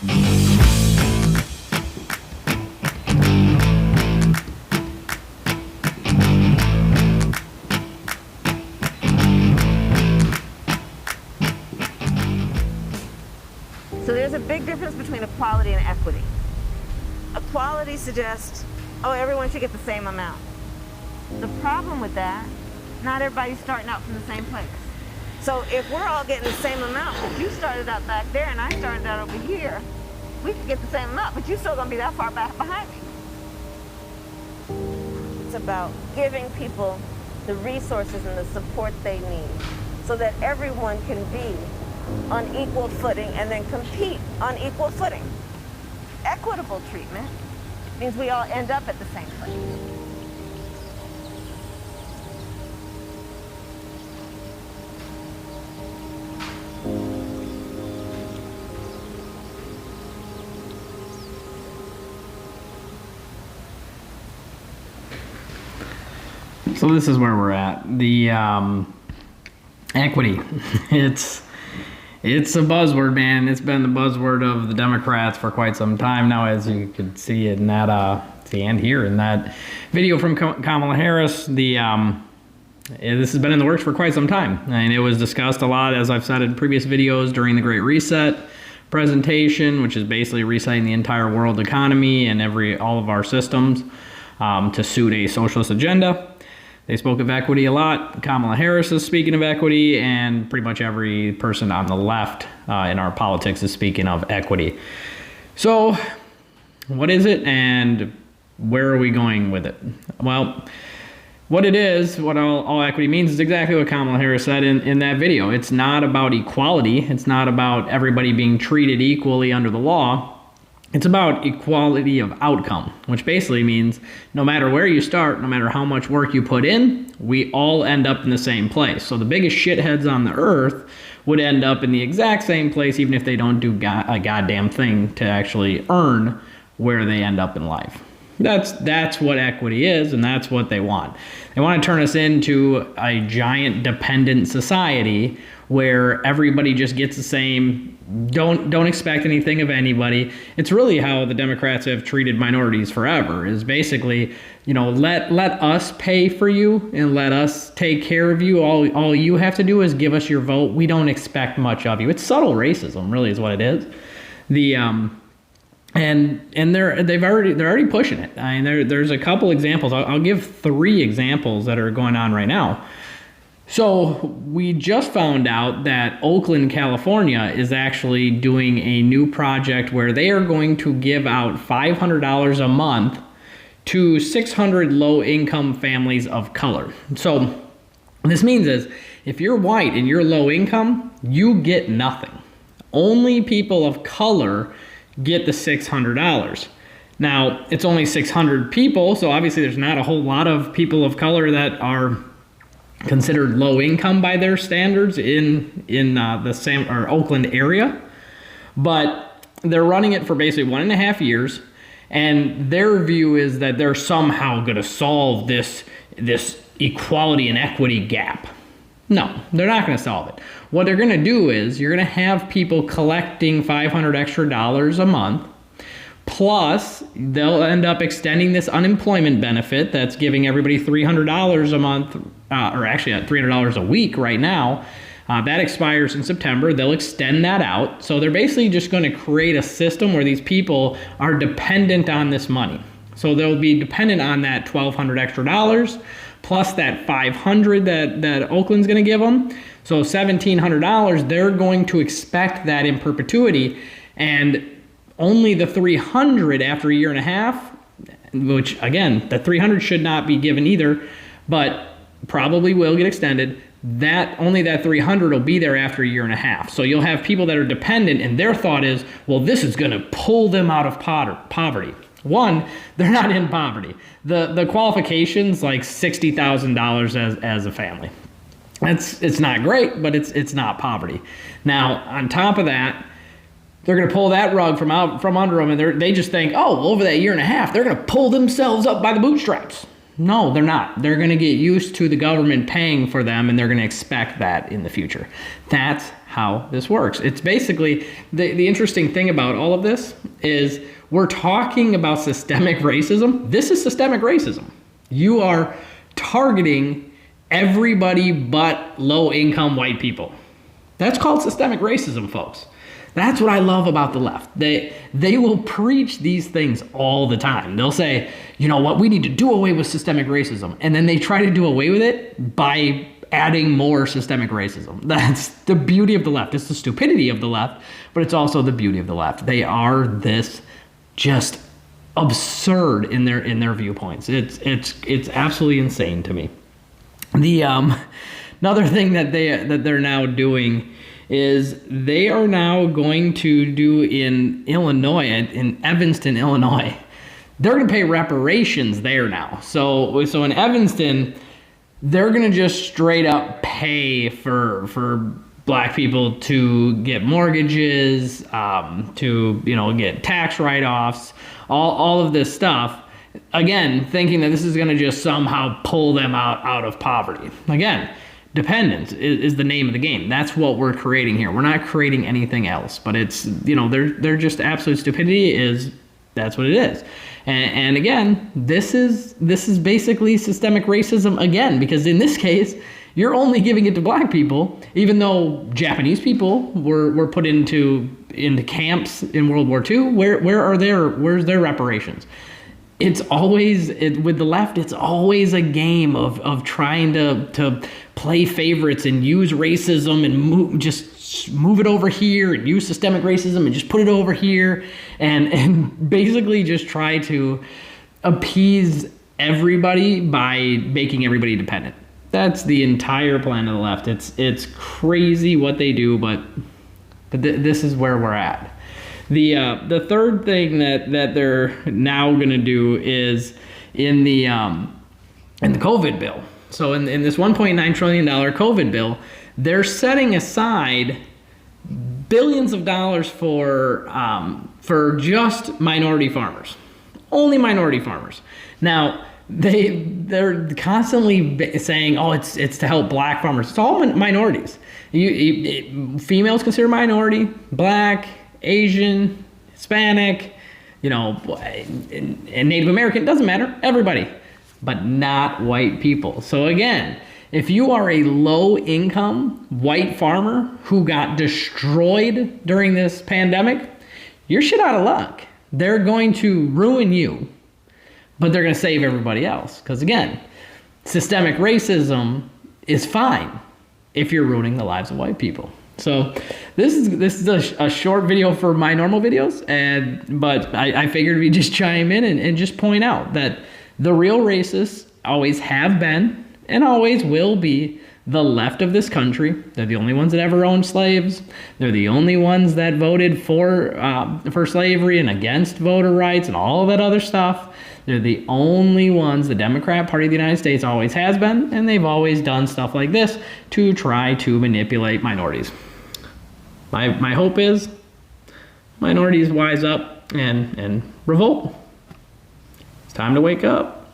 So there's a big difference between equality and equity. Equality suggests, oh, everyone should get the same amount. The problem with that, not everybody's starting out from the same place. So if we're all getting the same amount, if you started out back there and I started out over here, we could get the same amount, but you're still gonna be that far back behind me. It's about giving people the resources and the support they need so that everyone can be on equal footing and then compete on equal footing. Equitable treatment means we all end up at the same place. So this is where we're at. The equity. It's a buzzword, man. It's been the buzzword of the Democrats for quite some time now, as you could see in that and here in that video from Kamala Harris. This has been in the works for quite some time, and it was discussed a lot, as I've said in previous videos, during the Great Reset presentation, which is basically resetting the entire world economy and all of our systems to suit a socialist agenda. They spoke of equity a lot. Kamala Harris is speaking of equity, and pretty much every person on the left in our politics is speaking of equity. So what is it, and where are we going with it? Well, what it is, what all equity means, is exactly what Kamala Harris said in that video. It's not about equality. It's not about everybody being treated equally under the law. It's about equality of outcome, which basically means no matter where you start, no matter how much work you put in, we all end up in the same place. So the biggest shitheads on the earth would end up in the exact same place, even if they don't do a goddamn thing to actually earn where they end up in life. That's what equity is, and that's what they want. They want to turn us into a giant dependent society where everybody just gets the same. Don't expect anything of anybody. It's really how the Democrats have treated minorities forever, is basically, let us pay for you and let us take care of you. All you have to do is give us your vote. We don't expect much of you. It's subtle racism, really, is what it is. And they're already pushing it. I mean, there's a couple examples. I'll give 3 examples that are going on right now. So we just found out that Oakland, California is actually doing a new project where they are going to give out $500 a month to 600 low-income families of color. So what this means is if you're white and you're low income, you get nothing. Only people of color get the $600. Now, it's only 600 people, so obviously there's not a whole lot of people of color that are considered low income by their standards in the Oakland area, but they're running it for basically 1.5 years, and their view is that they're somehow going to solve this equality and equity gap. No, they're not going to solve it. What they're going to do is you're going to have people collecting $500 extra a month. Plus, they'll end up extending this unemployment benefit that's giving everybody $300 a month, or actually at $300 a week right now. That expires in September. They'll extend that out. So they're basically just going to create a system where these people are dependent on this money. So they'll be dependent on that $1,200 extra plus that $500 that Oakland's going to give them. So $1,700, they're going to expect that in perpetuity, and only the $300 after a 1.5 years, which again, the $300 should not be given either, but probably will get extended. Only that $300 will be there after a 1.5 years. So you'll have people that are dependent, and their thought is, well, this is going to pull them out of poverty. One, they're not in poverty. The qualification's like $60,000 as a family. It's not great, but it's not poverty. Now, on top of that, they're going to pull that rug from under them, and they just think, oh, over that 1.5 years, they're going to pull themselves up by the bootstraps. No, they're not. They're going to get used to the government paying for them, and they're going to expect that in the future. That's how this works. It's basically, the interesting thing about all of this is we're talking about systemic racism. This is systemic racism. You are targeting everybody but low-income white people. That's called systemic racism, folks. That's what I love about the left. They will preach these things all the time. They'll say, you know what, we need to do away with systemic racism. And then they try to do away with it by adding more systemic racism. That's the beauty of the left. It's the stupidity of the left, but it's also the beauty of the left. They are this just absurd in their viewpoints. It's absolutely insane to me. The another thing that they're now doing is they are now going to do in Illinois, in Evanston, Illinois. They're going to pay reparations there now. So in Evanston, they're going to just straight up pay for black people to get mortgages, to get tax write-offs, all of this stuff. Again, thinking that this is going to just somehow pull them out of poverty. Again, dependence is the name of the game. That's what we're creating here. We're not creating anything else. But it's they're just absolute stupidity. That's what it is. And again, this is basically systemic racism again, because in this case, you're only giving it to black people, even though Japanese people were put into camps in World War II. Where's their reparations? It's always with the left. It's always a game of trying to play favorites and use racism and just move it over here and use systemic racism and just put it over here and basically just try to appease everybody by making everybody dependent. That's the entire plan of the left. It's crazy what they do, but this is where we're at. The third thing that they're now going to do is in the COVID bill. So in this $1.9 trillion COVID bill, they're setting aside billions of dollars for just minority farmers, only minority farmers. Now they're constantly saying, oh, it's to help black farmers. It's all minorities. Females considered minority, black, Asian, Hispanic, and Native American, doesn't matter, everybody, but not white people. So again, if you are a low-income white farmer who got destroyed during this pandemic, you're shit out of luck. They're going to ruin you, but they're going to save everybody else. Because again, systemic racism is fine if you're ruining the lives of white people. So this is a short video for my normal videos, but I figured we'd just chime in and just point out that the real racists always have been and always will be the left of this country. They're the only ones that ever owned slaves. They're the only ones that voted for slavery and against voter rights and all of that other stuff. They're the only ones, the Democrat Party of the United States always has been, and they've always done stuff like this to try to manipulate minorities. My hope is minorities wise up and revolt. It's time to wake up.